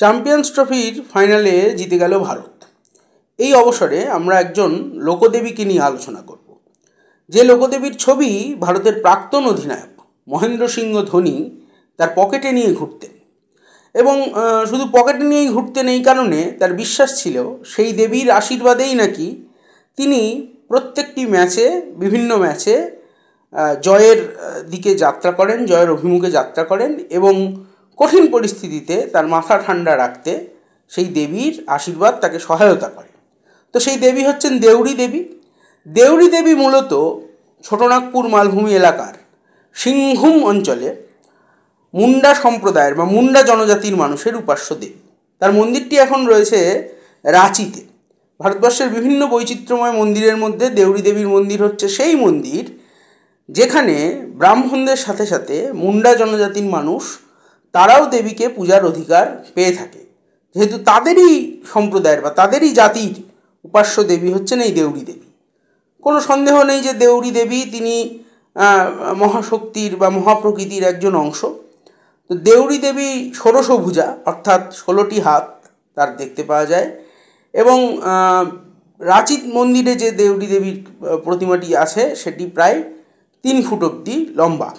Champions ট্রফির ফাইনালে জিতে গেল ভারত। এই অবসরে আমরা একজন লোকদেবীকে নিয়ে আলোচনা করব, যে লোকদেবীর ছবি ভারতের প্রাক্তন অধিনায়ক মহেন্দ্র সিংহ ধোনি তার পকেটে নিয়ে ঘুরতেন। এবং শুধু পকেটে নিয়েই ঘুরতেন এই কারণে তার বিশ্বাস ছিল সেই দেবীর আশীর্বাদেই নাকি তিনি প্রত্যেকটি ম্যাচে, বিভিন্ন ম্যাচে জয়ের দিকে যাত্রা করেন, জয়ের অভিমুখে যাত্রা করেন এবং কঠিন পরিস্থিতিতে তার মাথা ঠান্ডা রাখতে সেই দেবীর আশীর্বাদ তাকে সহায়তা করে। তো সেই দেবী হচ্ছেন দেউড়ি দেবী। দেউড়ি দেবী মূলত ছোটনাগপুর মালভূমি এলাকার সিংভূম অঞ্চলে মুন্ডা সম্প্রদায়ের বা মুন্ডা জনজাতির মানুষের উপাস্য দেবী। তার মন্দিরটি এখন রয়েছে রাঁচিতে। ভারতবর্ষের বিভিন্ন বৈচিত্র্যময় মন্দিরের মধ্যে দেউড়ি দেবীর মন্দির হচ্ছে সেই মন্দির যেখানে ব্রাহ্মণদের সাথে সাথে মুন্ডা জনজাতির মানুষ তারাও দেবীকে পূজার অধিকার পেয়ে থাকে, যেহেতু তাদেরই সম্প্রদায়ের বা তাদেরই জাতির উপাস্য দেবী হচ্ছেন এই দেউড়ি দেবী। কোনো সন্দেহ নেই যে দেউড়ি দেবী তিনি মহাশক্তির বা মহাপ্রকৃতির একজন অংশ। তো দেউড়ি দেবী ষোড়শভুজা, অর্থাৎ 16টি হাত তার দেখতে পাওয়া যায়। এবং রাঁচি মন্দিরে যে দেউড়ি দেবীর প্রতিমাটি আছে সেটি প্রায় 3 ফুট অবধি লম্বা।